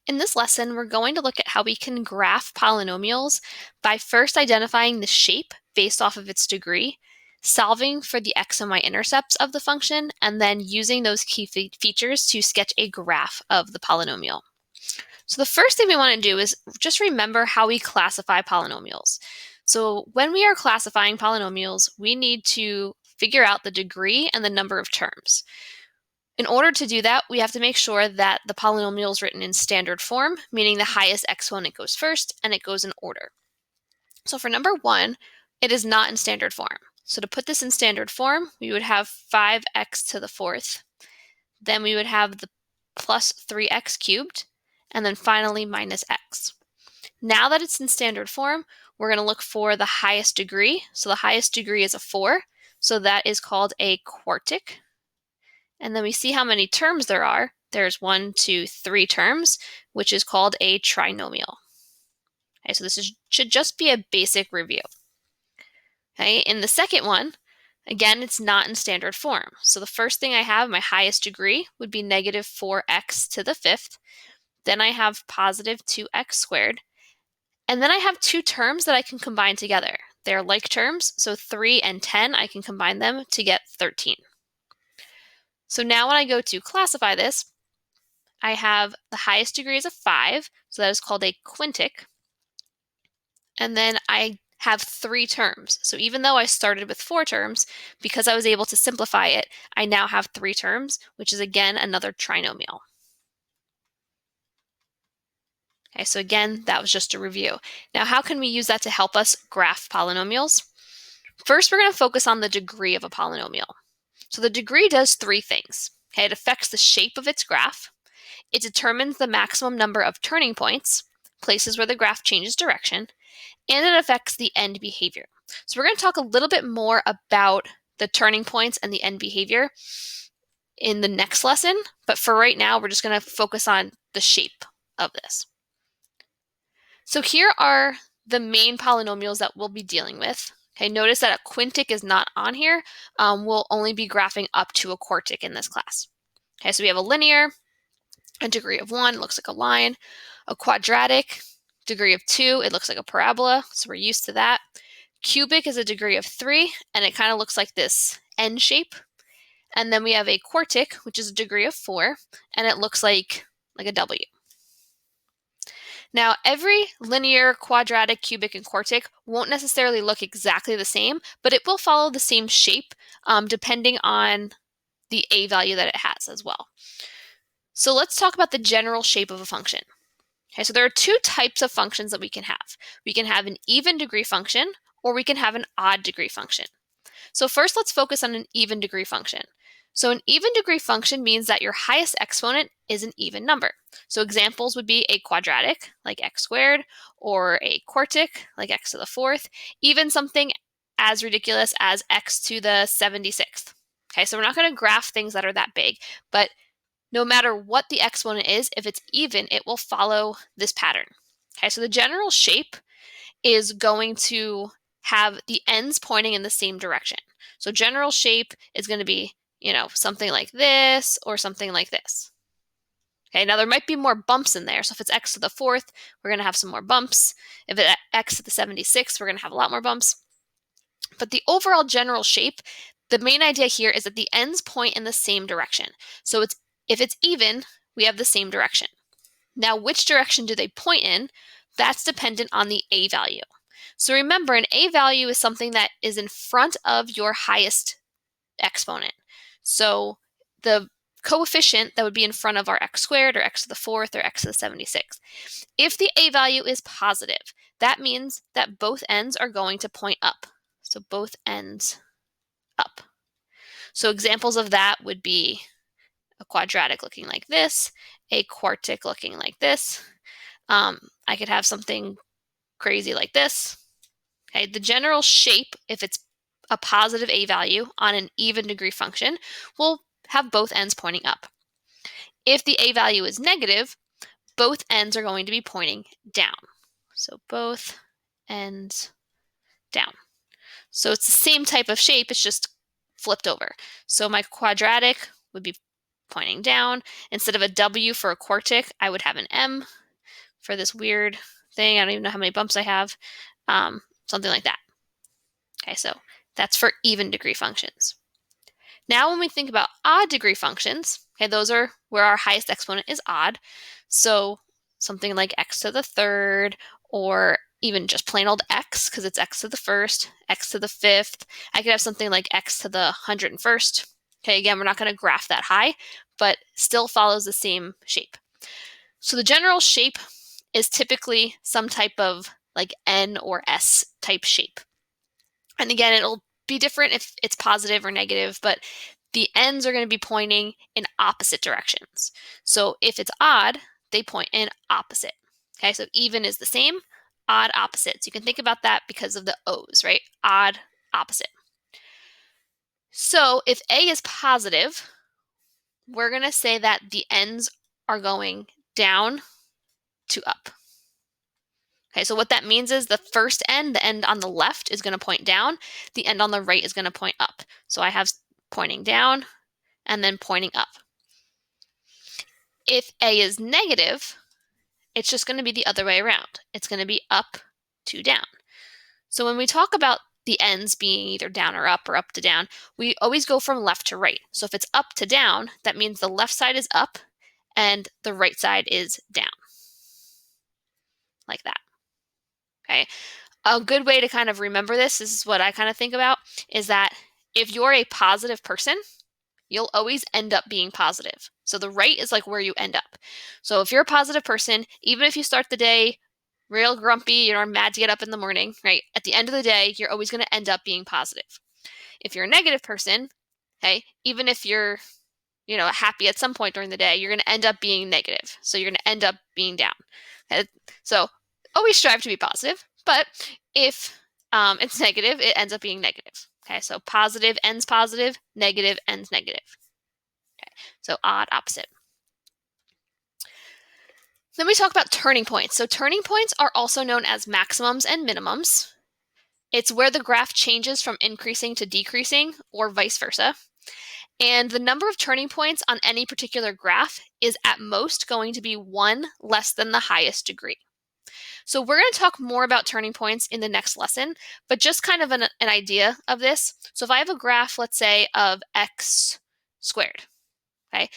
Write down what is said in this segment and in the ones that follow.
In this lesson, we're going to look at how we can graph polynomials by first identifying the shape based off of its degree, solving for the x and y intercepts of the function, and then using those key features to sketch a graph of the polynomial. So the first thing we want to do is just remember how we classify polynomials. So when we are classifying polynomials, we need to figure out the degree and the number of terms. In order to do that, we have to make sure that the polynomial is written in standard form, meaning the highest exponent goes first and it goes in order. So for number 1, it is not in standard form. So to put this in standard form, we would have 5x to the 4th. Then we would have the plus 3x cubed, and then finally minus x. Now that it's in standard form, we're going to look for the highest degree. So the highest degree is a 4, so that is called a quartic. And then we see how many terms there are. There's 1, 2, 3 terms, which is called a trinomial. Okay, so this should just be a basic review. Okay, in the second one, again, it's not in standard form. So the first thing I have, my highest degree, would be negative 4x to the 5th. Then I have positive 2x squared. And then I have 2 terms that I can combine together. They're like terms, so 3 and 10, I can combine them to get 13. So now when I go to classify this, I have the highest degree is a 5, so that is called a quintic. And then I have 3 terms. So even though I started with 4 terms, because I was able to simplify it, I now have 3 terms, which is again another trinomial. Okay, so again, that was just a review. Now, how can we use that to help us graph polynomials? First, we're going to focus on the degree of a polynomial. So the degree does 3 things. Okay, it affects the shape of its graph. It determines the maximum number of turning points, places where the graph changes direction, and it affects the end behavior. So we're going to talk a little bit more about the turning points and the end behavior in the next lesson, but for right now, we're just going to focus on the shape of this. So here are the main polynomials that we'll be dealing with. Okay, notice that a quintic is not on here. We'll only be graphing up to a quartic in this class. Okay, so we have a linear, a degree of 1, looks like a line, a quadratic, degree of 2, it looks like a parabola, so we're used to that. Cubic is a degree of 3, and it kind of looks like this N shape. And then we have a quartic, which is a degree of 4, and it looks like a W. Now, every linear, quadratic, cubic, and quartic won't necessarily look exactly the same, but it will follow the same shape depending on the a value that it has as well. So let's talk about the general shape of a function. Okay, so there are 2 types of functions that we can have. We can have an even degree function, or we can have an odd degree function. So first, let's focus on an even degree function. So an even degree function means that your highest exponent is an even number. So examples would be a quadratic, like x squared, or a quartic, like x to the 4th, even something as ridiculous as x to the 76th. Okay, so we're not going to graph things that are that big, but no matter what the exponent is, if it's even, it will follow this pattern. Okay, so the general shape is going to have the ends pointing in the same direction. So general shape is going to be, something like this or something like this. Okay, now there might be more bumps in there. So if it's x to the 4th, we're going to have some more bumps. If it's x to the 76th, we're going to have a lot more bumps. But the overall general shape, the main idea here is that the ends point in the same direction. So if it's even, we have the same direction. Now, which direction do they point in? That's dependent on the a value. So remember, an a value is something that is in front of your highest exponent. So the coefficient that would be in front of our x squared or x to the 4th or x to the 76th. If the a value is positive, that means that both ends are going to point up. So both ends up. So examples of that would be a quadratic looking like this, a quartic looking like this. I could have something crazy like this. Okay, the general shape, if it's a positive a value on an even degree function, will have both ends pointing up. If the a value is negative, both ends are going to be pointing down. So both ends down. So it's the same type of shape, it's just flipped over. So my quadratic would be pointing down. Instead of a W for a quartic, I would have an M for this weird thing. I don't even know how many bumps I have. Something like that. Okay, so that's for even degree functions. Now when we think about odd degree functions, okay, those are where our highest exponent is odd. So something like x to the third, or even just plain old x, because it's x to the first, x to the fifth. I could have something like x to the 101st. Okay, again, we're not going to graph that high, but still follows the same shape. So the general shape is typically some type of like N or S type shape. And again, it'll be different if it's positive or negative, but the ends are going to be pointing in opposite directions. So if it's odd, they point in opposite. Okay, so even is the same, odd opposite. So you can think about that because of the O's, right? Odd opposite. So if A is positive, we're going to say that the ends are going down to up. Okay, so what that means is the first end, the end on the left, is going to point down. The end on the right is going to point up. So I have pointing down and then pointing up. If A is negative, it's just going to be the other way around. It's going to be up to down. So when we talk about the ends being either down or up to down, we always go from left to right. So if it's up to down, that means the left side is up and the right side is down. Like that. Okay. A good way to kind of remember this is what I kind of think about, is that if you're a positive person, you'll always end up being positive. So the right is like where you end up. So if you're a positive person, even if you start the day real grumpy, you're mad to get up in the morning, right? At the end of the day, you're always going to end up being positive. If you're a negative person, okay, even if you're, happy at some point during the day, you're going to end up being negative. So you're going to end up being down. Okay? So always strive to be positive, but if it's negative, it ends up being negative. Okay, so positive ends positive, negative ends negative. Okay, so odd, opposite. Then we talk about turning points. So turning points are also known as maximums and minimums. It's where the graph changes from increasing to decreasing, or vice versa. And the number of turning points on any particular graph is at most going to be one less than the highest degree. So we're going to talk more about turning points in the next lesson, but just kind of an idea of this. So if I have a graph, let's say, of x squared, okay,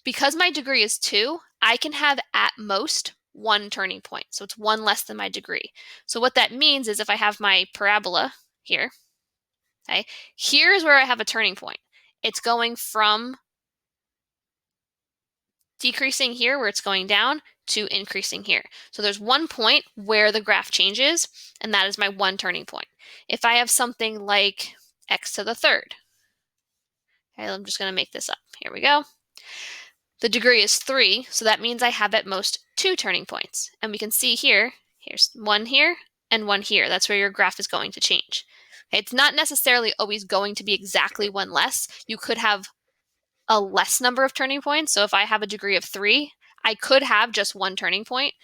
because my degree is 2, I can have at most one turning point. So it's one less than my degree. So what that means is if I have my parabola here, okay, here's where I have a turning point. It's going from decreasing here where it's going down to increasing here. So there's one point where the graph changes, and that is my one turning point. If I have something like x to the third, okay, I'm just going to make this up. Here we go. The degree is 3, so that means I have at most 2 turning points. And we can see here, here's one here and one here. That's where your graph is going to change. Okay, it's not necessarily always going to be exactly one less. You could have a less number of turning points. So if I have a degree of 3, I could have just one turning point.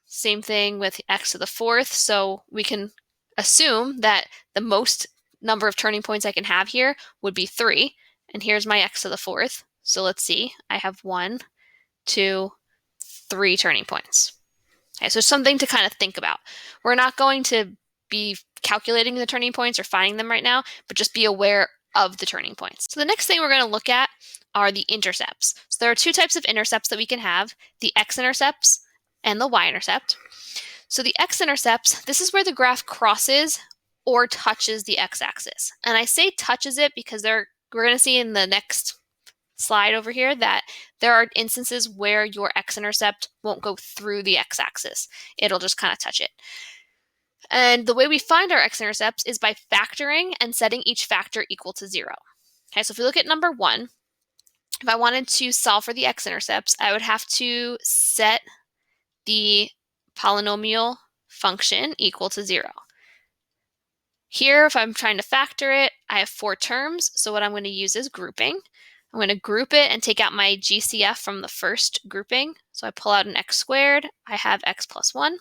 Same thing with x to the fourth. So we can assume that the most number of turning points I can have here would be 3. And here's my x to the fourth. So let's see. I have 1, 2, 3 turning points. Okay, so something to kind of think about. We're not going to be calculating the turning points or finding them right now, but just be aware of the turning points. So the next thing we're going to look at are the intercepts. So there are 2 types of intercepts that we can have, the x-intercepts and the y-intercept. So the x-intercepts, this is where the graph crosses or touches the x-axis. And I say touches it because we're going to see in the next slide over here that there are instances where your x-intercept won't go through the x-axis. It'll just kind of touch it. And the way we find our x-intercepts is by factoring and setting each factor equal to 0. Okay, so if we look at number 1, if I wanted to solve for the x-intercepts, I would have to set the polynomial function equal to 0. Here, if I'm trying to factor it, I have 4 terms, so what I'm going to use is grouping. I'm going to group it and take out my GCF from the first grouping. So I pull out an x squared, I have x plus 1.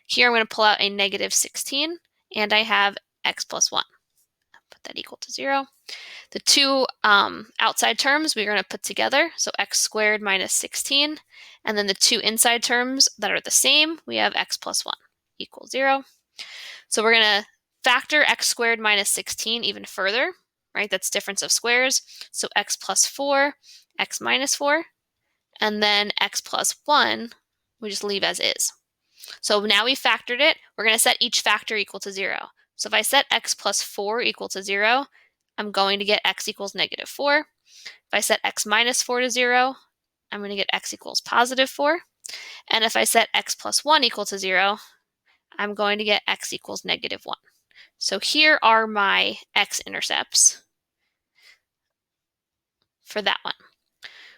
Here I'm going to pull out a negative 16, and I have x plus 1. Put that equal to 0. The two outside terms we're going to put together, so x squared minus 16. And then the two inside terms that are the same, we have x plus 1 equals 0. So we're going to factor x squared minus 16 even further, right? That's difference of squares. So x plus 4, x minus 4, and then x plus 1, we just leave as is. So now we factored it, we're going to set each factor equal to 0. So if I set x plus 4 equal to 0, I'm going to get x equals negative 4. If I set x minus 4 to 0, I'm going to get x equals positive 4. And if I set x plus 1 equal to 0, I'm going to get x equals negative 1. So here are my x-intercepts for that one.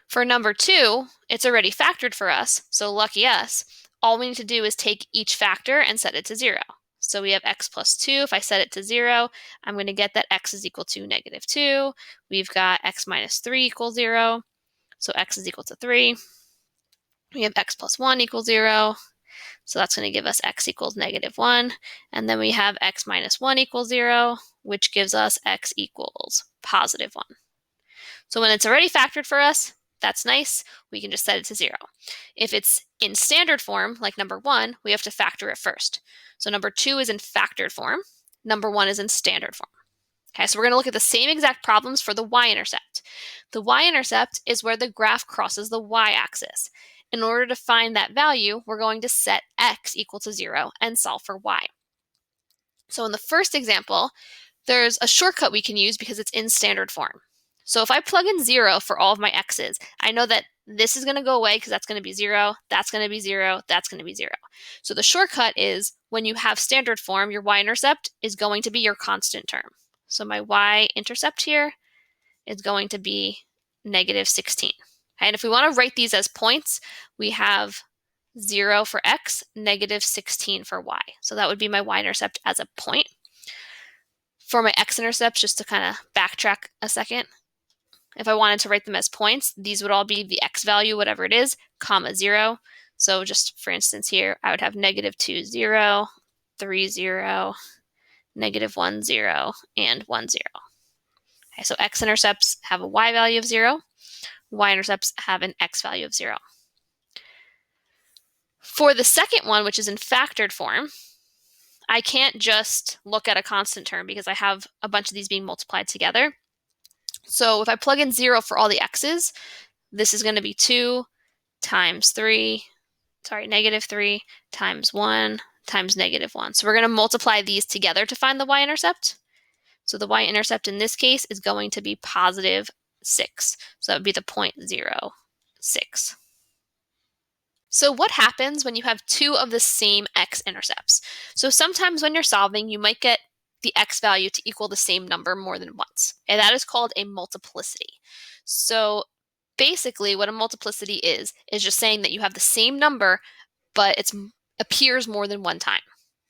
For number 2, it's already factored for us, so lucky us. All we need to do is take each factor and set it to 0. So we have x plus 2. If I set it to 0, I'm going to get that x is equal to negative 2. We've got x minus 3 equals 0. So x is equal to 3. We have x plus 1 equals 0. So that's going to give us x equals negative 1. And then we have x minus 1 equals 0, which gives us x equals positive 1. So when it's already factored for us, that's nice. We can just set it to 0. If it's in standard form, like number 1, we have to factor it first. So number 2 is in factored form. Number 1 is in standard form. Okay, so we're going to look at the same exact problems for the y-intercept. The y-intercept is where the graph crosses the y-axis. In order to find that value, we're going to set x equal to 0 and solve for y. So in the first example, there's a shortcut we can use because it's in standard form. So if I plug in 0 for all of my x's, I know that this is going to go away because that's going to be 0, that's going to be 0, that's going to be 0. So the shortcut is when you have standard form, your y-intercept is going to be your constant term. So my y-intercept here is going to be negative 16. And if we want to write these as points, we have 0 for x, negative 16 for y. So that would be my y-intercept as a point. For my x-intercepts, just to kind of backtrack a second, if I wanted to write them as points, these would all be the x value, whatever it is, comma 0. So just for instance here, I would have negative 2, 0, 3, 0, negative 1, 0, and 1, 0. Okay, so x-intercepts have a y value of 0. Y-intercepts have an x value of 0. For the second one, which is in factored form, I can't just look at a constant term because I have a bunch of these being multiplied together. So if I plug in 0 for all the x's, this is going to be 2 times 3, negative 3 times 1 times negative 1. So we're going to multiply these together to find the y-intercept. So the y-intercept in this case is going to be positive 6. So that would be the point 0, 6. So what happens when you have two of the same x-intercepts? So sometimes when you're solving, you might get the x value to equal the same number more than once. And that is called a multiplicity. So basically what a multiplicity is just saying that you have the same number, but it appears more than one time.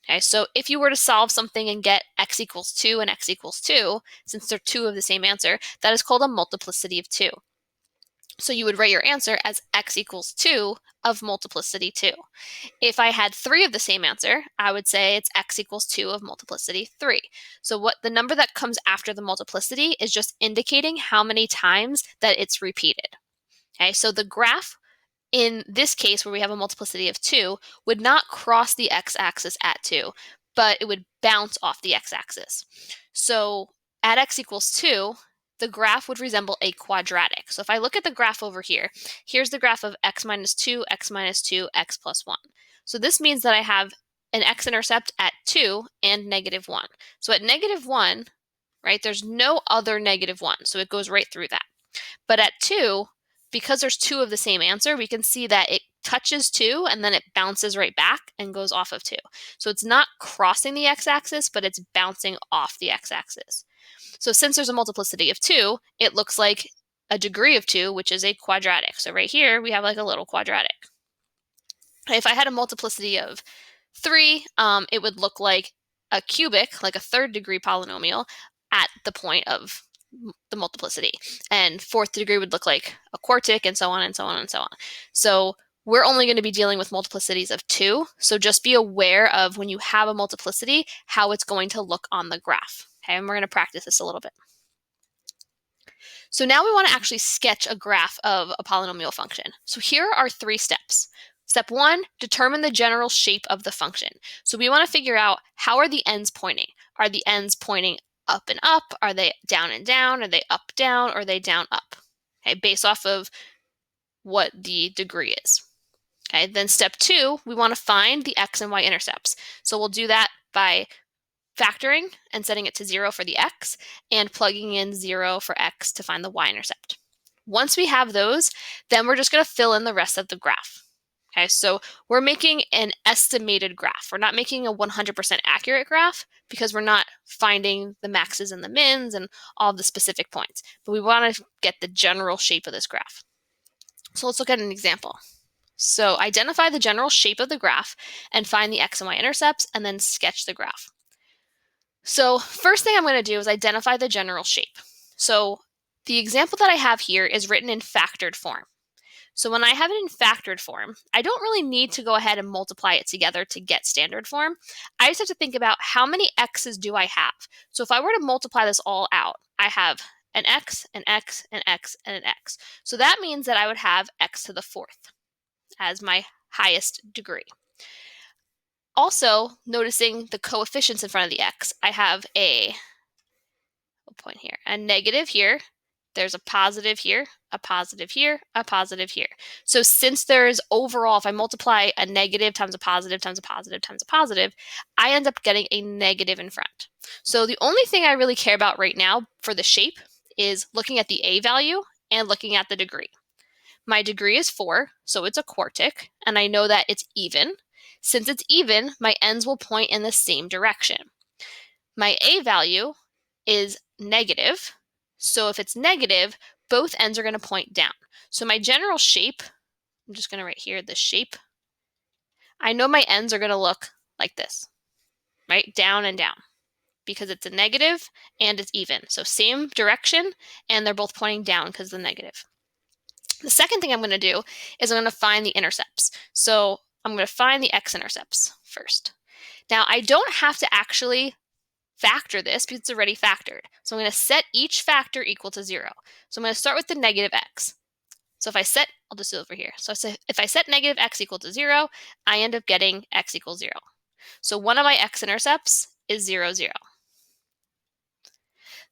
Okay, so if you were to solve something and get x equals 2 and x equals 2, since they're two of the same answer, that is called a multiplicity of 2. So you would write your answer as x equals 2 of multiplicity 2. If I had 3 of the same answer, I would say it's x equals 2 of multiplicity 3. So what the number that comes after the multiplicity is just indicating how many times that it's repeated. Okay, so the graph in this case where we have a multiplicity of 2 would not cross the x-axis at 2, but it would bounce off the x-axis. So at x equals 2, the graph would resemble a quadratic. So if I look at the graph over here, here's the graph of x minus 2, x minus 2, x plus 1. So this means that I have an x-intercept at 2 and negative 1. So at negative 1, right, there's no other negative 1, so it goes right through that. But at 2, because there's two of the same answer, we can see that it touches 2 and then it bounces right back and goes off of 2. So it's not crossing the x-axis, but it's bouncing off the x-axis. So since there's a multiplicity of 2, it looks like a degree of 2, which is a quadratic. So right here, we have like a little quadratic. If I had a multiplicity of 3, it would look like a cubic, like a third degree polynomial at the point of the multiplicity. And fourth degree would look like a quartic, and so on and so on and so on. So we're only going to be dealing with multiplicities of 2. So just be aware of when you have a multiplicity, how it's going to look on the graph. Okay, and we're going to practice this a little bit. So now we want to actually sketch a graph of a polynomial function. So here are 3 steps. Step 1, determine the general shape of the function. So we want to figure out, how are the ends pointing? Are the ends pointing up and up? Are they down and down? Are they up, down? Or are they down, up? Okay, based off of what the degree is. Okay, then step 2, we want to find the x and y intercepts. So we'll do that by factoring and setting it to 0 for the x, and plugging in 0 for x to find the y-intercept. Once we have those, then we're just going to fill in the rest of the graph. Okay, so we're making an estimated graph. We're not making a 100% accurate graph because we're not finding the maxes and the mins and all the specific points, but we want to get the general shape of this graph. So let's look at an example. So identify the general shape of the graph and find the x and y intercepts, and then sketch the graph. So first thing I'm going to do is identify the general shape. So the example that I have here is written in factored form. So when I have it in factored form, I don't really need to go ahead and multiply it together to get standard form. I just have to think about, how many x's do I have? So if I were to multiply this all out, I have an x, an x, an x, and an x. So that means that I would have x to the 4th as my highest degree. Also, noticing the coefficients in front of the x, I have a point here, a negative here, there's a positive here, a positive here, a positive here. So since there's overall, if I multiply a negative times a positive times a positive times a positive, I end up getting a negative in front. So the only thing I really care about right now for the shape is looking at the a value and looking at the degree. My degree is 4, so it's a quartic, and I know that it's even. Since it's even, my ends will point in the same direction. My a value is negative, so if it's negative, both ends are going to point down. So my general shape, I'm just going to write here the shape. I know my ends are going to look like this, right? Down and down, because it's a negative and it's even. So same direction, and they're both pointing down because of the negative. The second thing I'm going to do is I'm going to find the intercepts. So I'm going to find the x-intercepts first. Now, I don't have to actually factor this because it's already factored. So I'm going to set each factor equal to 0. So I'm going to start with the negative x. So if I set, I'll just do it over here. So if I set negative x equal to 0, I end up getting x equals 0. So one of my x-intercepts is 0, 0.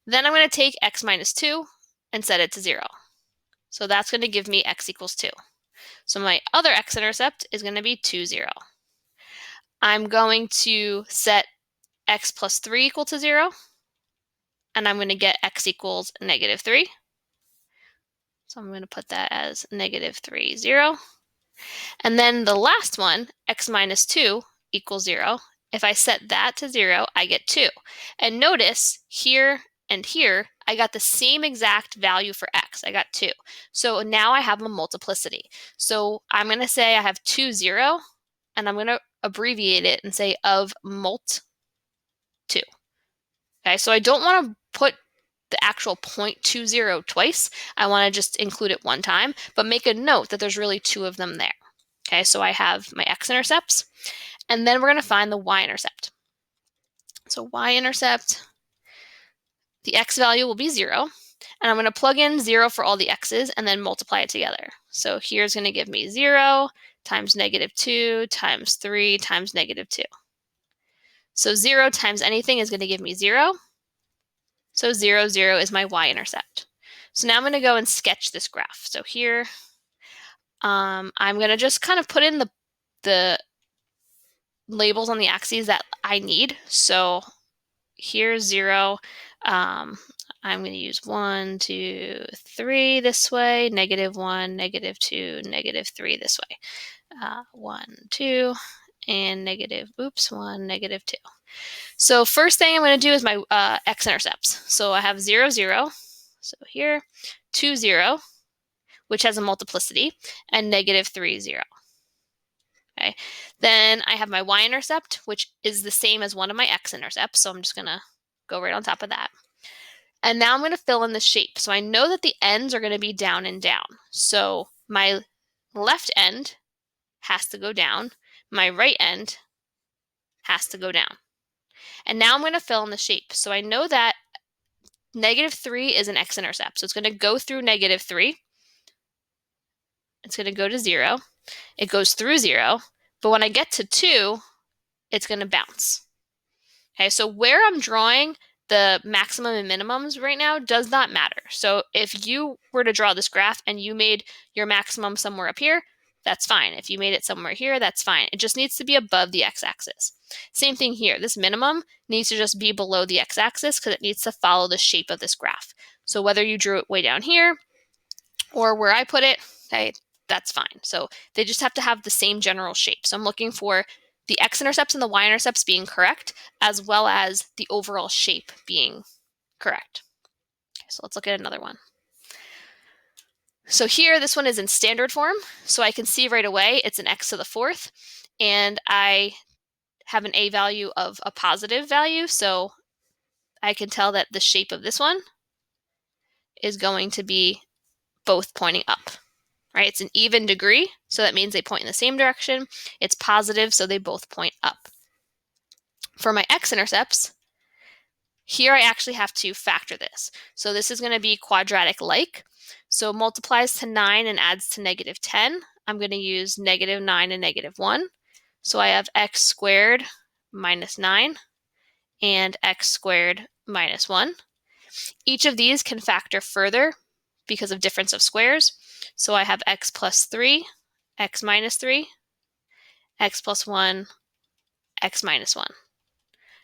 Then I'm going to take x minus 2 and set it to 0. So that's going to give me x equals 2. So my other x-intercept is going to be 2, 0. I'm going to set x plus 3 equal to 0, and I'm going to get x equals negative 3. So I'm going to put that as negative 3, 0. And then the last one, x minus 2 equals 0. If I set that to 0, I get 2. And notice here and here, I got the same exact value for x. I got 2. So now I have a multiplicity. So I'm going to say I have 2, 0, and I'm going to abbreviate it and say of mult 2. Okay, so I don't want to put the actual 0.20 twice. I want to just include it one time, but make a note that there's really 2 of them there. Okay, so I have my x-intercepts, and then we're going to find the y-intercept. So y-intercept, the x value will be 0, and I'm going to plug in 0 for all the x's and then multiply it together. So here's going to give me 0 times negative 2 times 3 times negative 2. So 0 times anything is going to give me 0. So 0, 0 is my y-intercept. So now I'm going to go and sketch this graph. So here, I'm going to just kind of put in the labels on the axes that I need. So here's 0. I'm going to use 1, 2, 3 this way, negative 1, negative 2, negative 3 this way. 1, 2, and negative, 1, negative 2. So first thing I'm going to do is my x-intercepts. So I have 0, 0. So here, 2, 0, which has a multiplicity, and negative 3, 0. Okay. Then I have my y-intercept, which is the same as one of my x-intercepts. So I'm just going to go right on top of that. And now I'm going to fill in the shape. So I know that the ends are going to be down and down. So my left end has to go down. My right end has to go down. And now I'm going to fill in the shape. So I know that -3 is an x-intercept. So it's going to go through -3. It's going to go to 0. It goes through 0. But when I get to 2, it's going to bounce. Okay, so where I'm drawing the maximum and minimums right now does not matter. So if you were to draw this graph and you made your maximum somewhere up here, that's fine. If you made it somewhere here, that's fine. It just needs to be above the x-axis. Same thing here. This minimum needs to just be below the x-axis because it needs to follow the shape of this graph. So whether you drew it way down here or where I put it, okay, that's fine. So they just have to have the same general shape. So I'm looking for the x-intercepts and the y-intercepts being correct, as well as the overall shape being correct. Okay, so let's look at another one. So here, this one is in standard form. So I can see right away it's an x to the 4th, and I have an a value of a positive value. So I can tell that the shape of this one is going to be both pointing up. Right? It's an even degree, so that means they point in the same direction. It's positive, so they both point up. For my x-intercepts, here I actually have to factor this. So this is going to be quadratic-like. So it multiplies to 9 and adds to -10. I'm going to use -9 and -1. So I have x squared minus 9 and x squared minus 1. Each of these can factor further because of difference of squares. So I have x plus 3, x minus 3, x plus 1, x minus 1.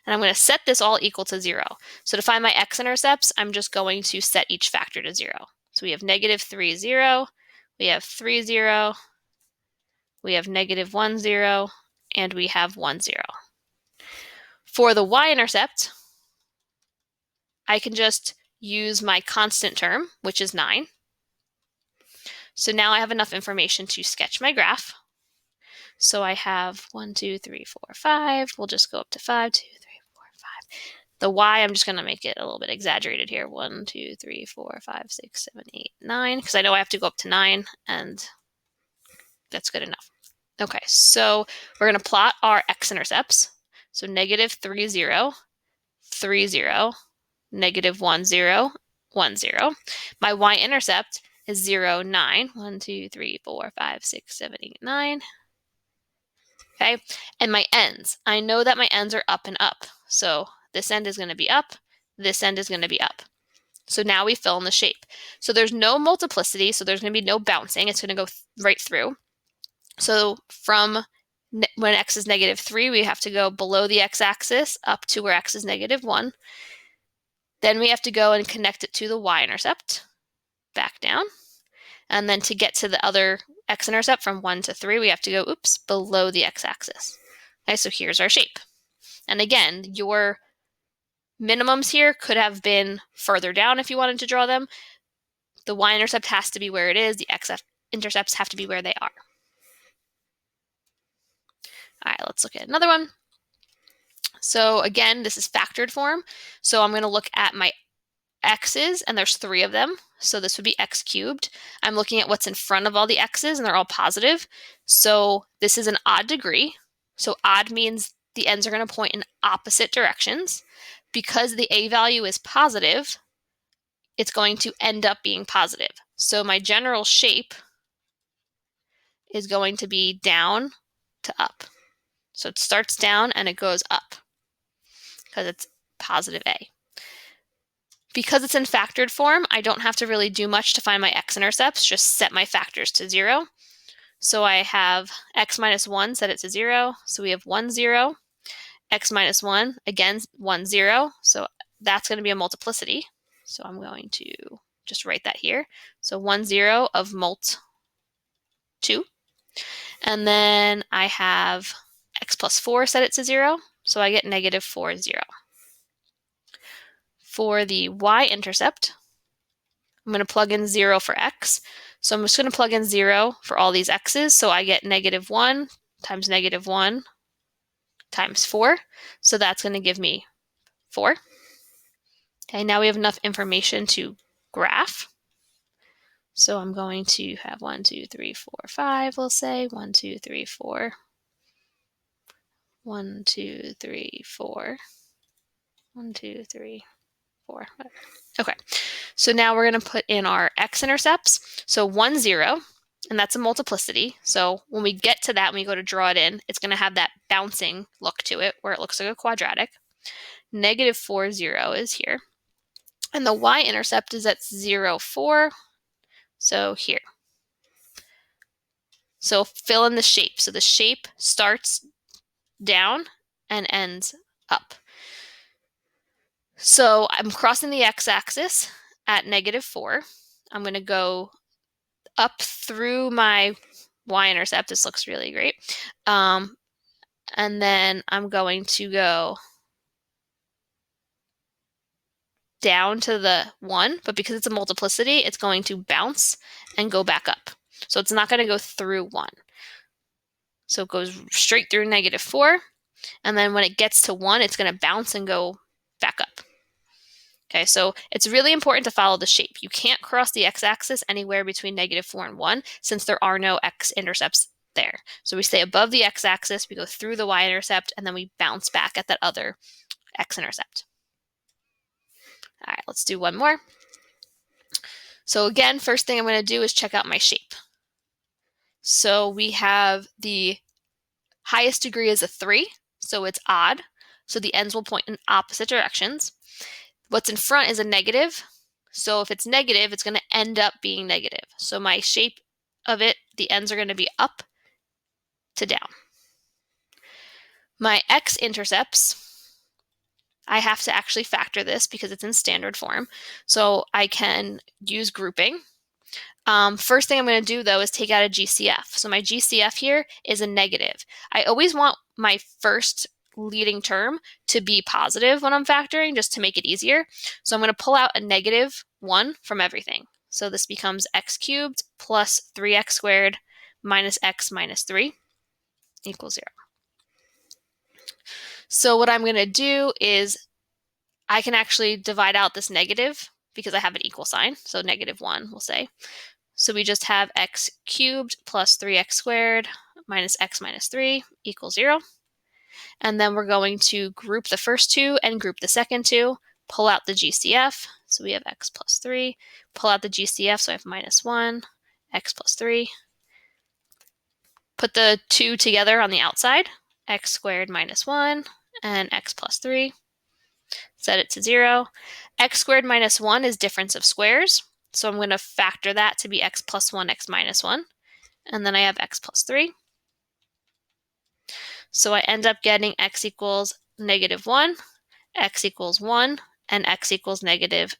And I'm going to set this all equal to 0. So to find my x-intercepts, I'm just going to set each factor to 0. So we have -3, 0. We have 3, 0. We have -1, 0. And we have 1, 0. For the y-intercept, I can just use my constant term, which is 9. So now I have enough information to sketch my graph. So I have 1, 2, 3, 4, 5. We'll just go up to 5, 2, 3, 4, 5. The y, I'm just going to make it a little bit exaggerated here. 1, 2, 3, 4, 5, 6, 7, 8, 9. Because I know I have to go up to 9, and that's good enough. Okay, so we're going to plot our x-intercepts. So -3, 0, 3, 0, -1, 0, 1, 0. My y-intercept is 0, 9. 1, 2, 3, 4, 5, 6, 7, 8, 9. Okay, and my ends. I know that my ends are up and up. So this end is going to be up. This end is going to be up. So now we fill in the shape. So there's no multiplicity, so there's going to be no bouncing. It's going to go right through. So from when x is -3, we have to go below the x-axis up to where x is -1. Then we have to go and connect it to the y-intercept, back down. And then to get to the other x-intercept from 1 to 3, we have to go, below the x-axis. Okay, so here's our shape. And again, your minimums here could have been further down if you wanted to draw them. The y-intercept has to be where it is. The x-intercepts have to be where they are. All right, let's look at another one. So again, this is factored form. So I'm going to look at my x's, and there's 3 of them. So this would be x cubed. I'm looking at what's in front of all the x's, and they're all positive. So this is an odd degree. So odd means the ends are going to point in opposite directions. Because the a value is positive, it's going to end up being positive. So my general shape is going to be down to up. So it starts down and it goes up because it's positive a. Because it's in factored form, I don't have to really do much to find my x-intercepts, just set my factors to 0. So I have x minus 1, set it to 0. So we have 1, 0. X minus 1, again, 1, 0. So that's going to be a multiplicity. So I'm going to just write that here. So 1, 0 of mult 2. And then I have x plus 4, set it to 0. So I get -4, 0. For the y-intercept, I'm going to plug in 0 for x. So I'm just going to plug in 0 for all these x's. So I get -1 times -1 times 4. So that's going to give me 4. Okay, now we have enough information to graph. So I'm going to have 1, 2, 3, 4, 5, we'll say. 1, 2, 3, 4. 1, 2, 3, 4. 1, 2, 3, 4. Okay, so now we're going to put in our x-intercepts. So 1, 0, and that's a multiplicity. So when we get to that, when we go to draw it in, it's going to have that bouncing look to it where it looks like a quadratic. Negative 4, 0 is here. And the y-intercept is at 0, 4, so here. So fill in the shape. So the shape starts down and ends up. So I'm crossing the x-axis at negative 4. I'm going to go up through my y-intercept. This looks really great. And then I'm going to go down to the 1, but because it's a multiplicity, it's going to bounce and go back up. So it's not going to go through 1. So it goes straight through negative 4, and then when it gets to 1, it's going to bounce and go back up. Okay, so it's really important to follow the shape. You can't cross the x-axis anywhere between negative 4 and 1 since there are no x-intercepts there. So we stay above the x-axis, we go through the y-intercept, and then we bounce back at that other x-intercept. All right, let's do one more. So again, first thing I'm going to do is check out my shape. So we have the highest degree is a 3, so it's odd. So the ends will point in opposite directions. What's in front is a negative. So if it's negative, it's going to end up being negative. So my shape of it, the ends are going to be up to down. My x-intercepts, I have to actually factor this because it's in standard form. So I can use grouping. First thing I'm going to do, though, is take out a GCF. So my GCF here is a negative. I always want my first leading term to be positive when I'm factoring, just to make it easier. So I'm going to pull out a negative 1 from everything. So this becomes x cubed plus 3x squared minus x minus 3 equals 0. So what I'm going to do is I can actually divide out this negative because I have an equal sign. So negative 1, we'll say. So we just have x cubed plus 3x squared minus x minus 3 equals 0. And then we're going to group the first two and group the second two, pull out the GCF. So we have x plus 3. Pull out the GCF, so I have minus 1, x plus 3. Put the 2 together on the outside, x squared minus 1 and x plus 3. Set it to 0. X squared minus 1 is difference of squares. So I'm going to factor that to be x plus 1, x minus 1. And then I have x plus 3. So I end up getting x equals negative 1, x equals 1, and x equals negative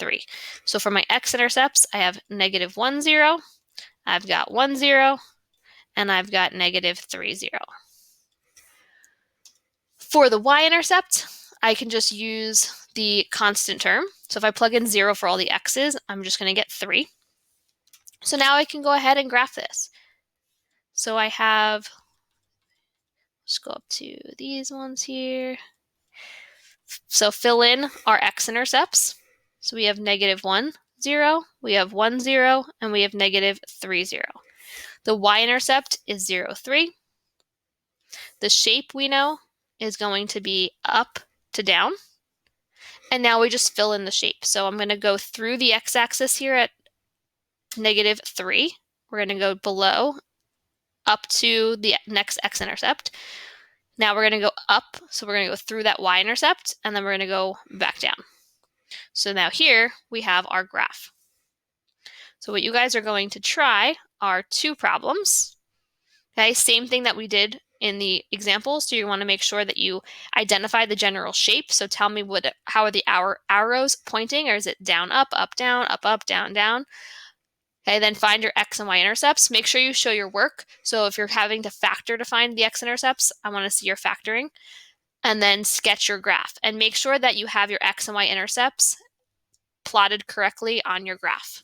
3. So for my x-intercepts, I have negative 1, 0, I've got 1, 0, and I've got negative 3, 0. For the y-intercept, I can just use the constant term. So if I plug in 0 for all the x's, I'm just going to get 3. So now I can go ahead and graph this. So I have, let's go up to these ones here. So fill in our x-intercepts. So we have negative 1, 0, we have 1, 0, and we have negative 3, 0. The y-intercept is 0, 3. The shape we know is going to be up to down. And now we just fill in the shape. So I'm going to go through the x-axis here at negative 3. We're going to go below up to the next x-intercept. Now we're going to go up, so we're going to go through that y-intercept, and then we're going to go back down. So now here we have our graph. So what you guys are going to try are 2 problems. Okay, same thing that we did in the example. So you want to make sure that you identify the general shape. So tell me how are the arrows pointing, or is it down, up, down, down, down? Okay, then find your x and y intercepts. Make sure you show your work. So if you're having to factor to find the x-intercepts, I want to see your factoring. And then sketch your graph. And make sure that you have your x and y intercepts plotted correctly on your graph.